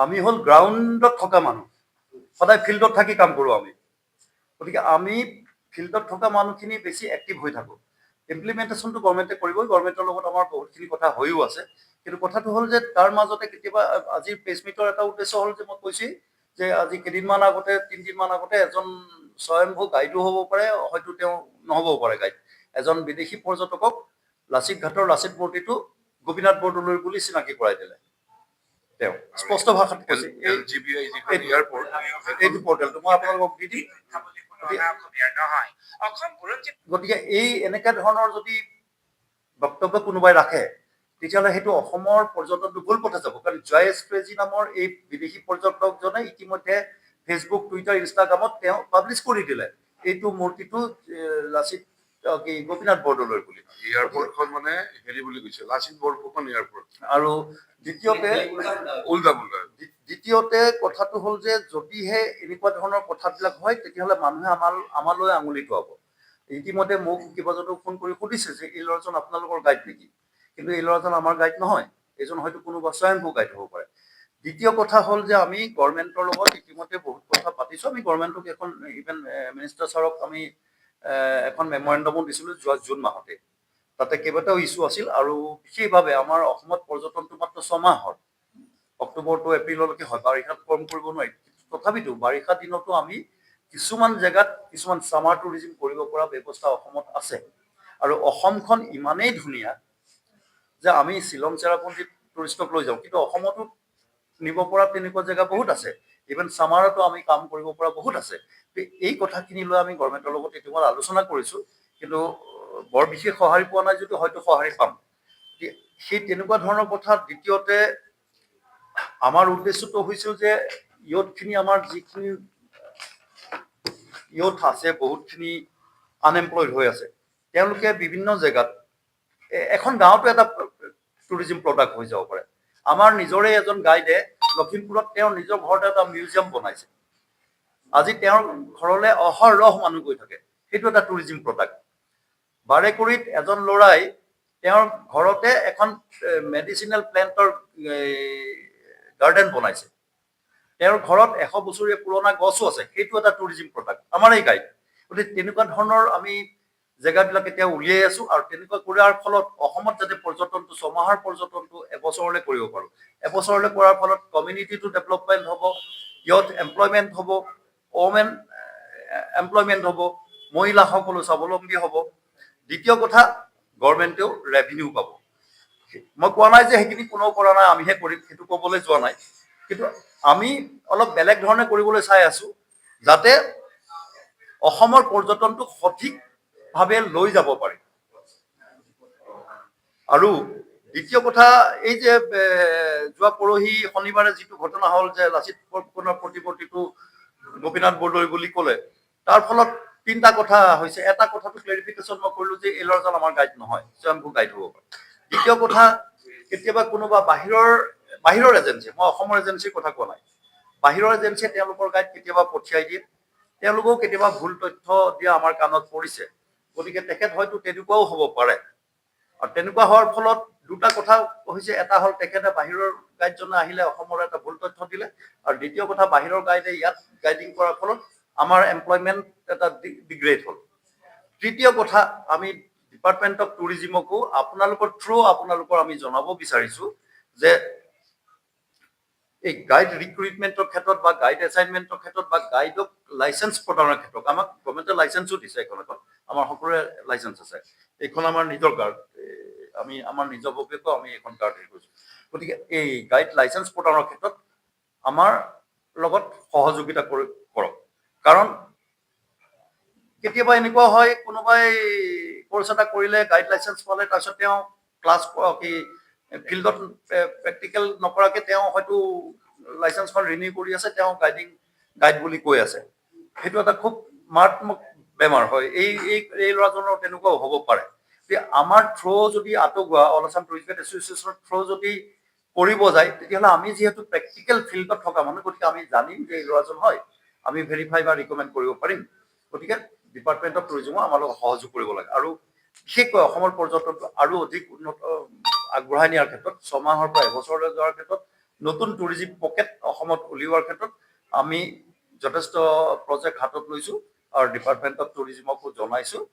আমি হ'ল গ্ৰাউণ্ডত থকা মানুহ, সদায় ফিল্ডত থাকি কাম কৰোঁ আমি। গতিকে আমি ফিল্ডত থকা মানুহখিনি বেছি এক্টিভ হৈ থাকোঁ। ইমপ্লিমেণ্টেশ্যনটো গভৰ্ণমেণ্টে কৰিবই, গভৰ্ণমেণ্টৰ লগত আমাৰ বহুতখিনি কথা হৈও আছে। কিন্তু কথাটো হ'ল যে তাৰ মাজতে কেতিয়াবা আজিৰ প্ৰেছ মিটৰ এটা উদ্দেশ্য হ'ল যে মই কৈছোঁ যে আজি কেইদিনমান আগতে 3 দিনমান আগতে এজন স্বয়ম্ভু গাইডো হ'ব পাৰে, হয়তো তেওঁ নহ'বও পাৰে গাইড। এজন বিদেশী পৰ্যটকক লাচিত ঘাটৰ লাচিত মূৰ্তিটো গোপীনাথ বৰদলৈ বুলি চিনাকি কৰাই দিলে। তেওঁ স্পষ্ট ভাষাত কৈছে এইটো পৰ্টেলটো মই আপোনালোকক দি দিম। গতিকে এই এনেকুৱা ধৰণৰ যদি বক্তব্য কোনোবাই ৰাখে তেতিয়াহ'লে সেইটো অসমৰ পৰ্যটনটো ভুল পথে যাব। কাৰণ জয়েশ ক্ৰেজি নামৰ এই বিদেশী পৰ্যটকজনে ইতিমধ্যে ফেচবুক, টুইটাৰ, ইনষ্টাগ্ৰামত তেওঁ পাব্লিছ কৰি দিলে এইটো মূৰ্তিটো লাচিত গোপীনাথ বৰদলৈ বুলি। এয়াৰপৰ্টখন মানে হেৰি বুলি কৈছে, লাচিত বৰফুকন এয়াৰপৰ্ট। আৰু দ্বিতীয়তে কথাটো হ'ল যে যদিহে এনেকুৱা ধৰণৰ কথাবিলাক হয় তেতিয়াহ'লে মানুহে আমালৈ আঙুলি টুৱাব। ইতিমধ্যে মোক কেইবাজনো ফোন কৰি সুধিছে যে এই ল'ৰাজন আপোনালোকৰ গাইড নেকি? কিন্তু এই ল'ৰাজন আমাৰ গাইড নহয়, এইজন হয়তো কোনোবা স্বয়ংভূ গাইড হ'ব পাৰে। দ্বিতীয় কথা হ'ল যে আমি গভৰ্ণমেণ্টৰ লগত ইতিমধ্যে বহুত কথা পাতিছোঁ। আমি গভৰ্ণমেণ্টক এখন ইভেন মিনিষ্টাৰ ছাৰক আমি এখন মেমৰেণ্ডমো দিছিলোঁ যোৱা জুন মাহতে। তাতে কেইবাটাও ইছ্যু আছিল আৰু বিশেষভাৱে আমাৰ অসমত পৰ্যটনটো মাত্ৰ 6 মাহৰ, অক্টোবৰ টু এপ্ৰিললৈকে হয়, বাৰিষাত কম কৰিব নোৱাৰি। তথাপিতো বাৰিষা দিনতো আমি কিছুমান জেগাত কিছুমান ছামাৰ টুৰিজিম কৰিব পৰা ব্যৱস্থা অসমত আছে। আৰু অসমখন ইমানেই ধুনীয়া যে আমি শ্বিলং চেৰাপুঞ্জীত টুৰিষ্টক লৈ যাওঁ, কিন্তু অসমতো নিব পৰা তেনেকুৱা জেগা বহুত আছে। ইভেন ছামাৰতো আমি কাম কৰিব পৰা বহুত আছে। এই কথাখিনি লৈ আমি গভৰ্ণমেণ্টৰ লগত ইতিমধ্যে আলোচনা কৰিছোঁ, কিন্তু বৰ বিশেষ সঁহাৰি পোৱা নাই যদিও হয়তো সঁহাৰি পাম। সেই তেনেকুৱা ধৰণৰ কথা। দ্বিতীয়তে আমাৰ উদ্দেশ্যটো হৈছিল যে ইয়থখিনি আমাৰ যিখিনি ইয়থ আছে বহুতখিনি আনএমপ্লয়ড হৈ আছে, তেওঁলোকে বিভিন্ন জেগাত এখন গাঁৱতো এটা টুৰিজিম প্ৰডাক্ট হৈ যাব পাৰে। আমাৰ নিজৰে এজন গাইডে লখিমপুৰত তেওঁৰ নিজৰ ঘৰতে এটা মিউজিয়াম বনাইছে। আজি তেওঁৰ ঘৰলৈ অহৰহ মানুহ গৈ থাকে, সেইটো এটা টুৰিজিম প্ৰডাক্ট। বাৰেকুৰিত এজন ল'ৰাই তেওঁৰ ঘৰতে এখন মেডিচিনেল প্লেণ্টৰ গাৰ্ডেন বনাইছে। তেওঁৰ ঘৰত 100 বছৰীয়া পুৰণা গছো আছে, সেইটো এটা টুৰিজিম প্ৰডাক্ট, আমাৰ এই গাইড। গতিকে তেনেকুৱা ধৰণৰ আমি জেগাবিলাক এতিয়া উলিয়াই আছো আৰু তেনেকুৱা কৰাৰ ফলত অসমত যাতে পৰ্যটনটো 6 মাহৰ পৰ্যটনটো এবছৰলৈ কৰিব পাৰোঁ। এবছৰলৈ কৰাৰ ফলত কমিউনিটিটো ডেভেলপমেণ্ট হ'ব, ইয়থ এমপ্লয়মেণ্ট হ'ব, ওমেন এমপ্লয়মেণ্ট হ'ব, মহিলাসকলো স্বাৱলম্বী হ'ব। দ্বিতীয় কথা, গভৰ্ণমেণ্টেও ৰেভিনিউ পাব। মই কোৱা নাই যে সেইখিনি কোনেও কৰা নাই, আমিহে কৰিম, সেইটো ক'বলৈ যোৱা নাই। কিন্তু আমি অলপ বেলেগ ধৰণে কৰিবলৈ চাই আছো, যাতে অসমৰ পৰ্যটনটো সঠিকভাৱে লৈ যাব পাৰি। আৰু দ্বিতীয় কথা, এই যে যোৱা পৰহি শনিবাৰে যিটো ঘটনা হ'ল যে লাচিত বৰফুকনৰ প্ৰতিমূৰ্তিটো গোপীনাথ বৰদলৈ বুলি ক'লে, তাৰ ফলত 3টা কথা হৈছে। এটা কথাটো ক্লেৰিফিকেশ্যন মই কৰিলোঁ যে এই ল'ৰাজন আমাৰ গাইড নহয়, স্বয়ম্ভূ গাইড হ'ব পাৰে। দ্বিতীয় কথা, কেতিয়াবা কোনোবা বাহিৰৰ এজেঞ্চি, মই অসমৰ এজেঞ্চিৰ কথা কোৱা নাই, বাহিৰৰ এজেঞ্চিয়ে তেওঁলোকৰ গাইড কেতিয়াবা পঠিয়াই দিয়ে, তেওঁলোকেও কেতিয়াবা ভুল তথ্য দিয়া আমাৰ কাণত পৰিছে। গতিকে তেখেত হয়তো তেনেকুৱাও হ'ব পাৰে। আৰু তেনেকুৱা হোৱাৰ ফলত 2টা কথা হৈছে, এটা হ'ল তেখেতে বাহিৰৰ গাইডজনে আহিলে অসমৰ এটা ভুল তথ্য দিলে, আৰু দ্বিতীয় কথা, বাহিৰৰ গাইডে ইয়াত গাইডিং কৰাৰ ফলত আমাৰ এমপ্লয়মেণ্ট এটা ডিগ্ৰেড হ'ল। তৃতীয় কথা, আমি ডিপাৰ্টমেণ্ট অফ টুৰিজিমকো আপোনালোকৰ আমি জনাব বিচাৰিছো যে এই গাইড ৰিক্ৰুইটমেণ্টৰ ক্ষেত্ৰত বা গাইড এছাইনমেণ্টৰ ক্ষেত্ৰত বা গাইডক লাইচেঞ্চ প্ৰদানৰ ক্ষেত্ৰত আমাক গভৰ্ণমেণ্টে লাইচেঞ্চো দিছে। এখন আমাৰ সকলোৰে লাইচেঞ্চ আছে। এইখন আমাৰ নিজৰ গাৰ্ড, আমি আমাৰ নিজৰভাৱেও আমি এখন গাৰ্ড হেৰি কৰিছোঁ। গতিকে এই গাইড লাইচেঞ্চ প্ৰদানৰ ক্ষেত্ৰত আমাৰ লগত সহযোগিতা কৰক। কাৰণ কেতিয়াবা এনেকুৱা হয়, কোনোবাই কোৰ্চ এটা কৰিলে, গাইড লাইচেঞ্চ পালে, তাৰপিছত তেওঁ ক্লাছ ফিল্ডত প্ৰেক্টিকেল নকৰাকে তেওঁ হয়তো লাইচেঞ্চখন ৰিনিউ কৰি আছে, তেওঁ গাইড বুলি কৈ আছে। সেইটো এটা খুব মাৰাত্মক বেমাৰ হয়। এই ল'ৰাজনৰ তেনেকুৱাও হ'ব পাৰে। আমাৰ যদি আটগুৱা অল আছাম টুৰিষ্ট গাইড এছ'চিয়েশ্যনৰ যদি কৰিব যায়, তেতিয়াহ'লে আমি যিহেতু প্ৰেক্টিকেল ফিল্ডত থকা মানুহ, গতিকে আমি জানিম যে এই ল'ৰাজন হয়, আমি ভেৰিফাই বা ৰিকমেণ্ড কৰিব পাৰিম। গতিকে ডিপাৰ্টমেণ্ট অফ টুৰিজিমো আমাৰ লগত সহযোগ কৰিব লাগে। আৰু বিশেষকৈ অসমৰ পৰ্যটনটো আৰু অধিক উন্নত আগবঢ়াই নিয়াৰ ক্ষেত্ৰত 6 মাহৰ পৰা এবছৰলৈ যোৱাৰ ক্ষেত্ৰত নতুন টুৰিজিম পকেট অসমত উলিওৱাৰ ক্ষেত্ৰত আমি যথেষ্ট প্ৰজেক্ট হাতত লৈছোঁ আৰু ডিপাৰ্টমেণ্ট অফ টুৰিজিমকো জনাইছোঁ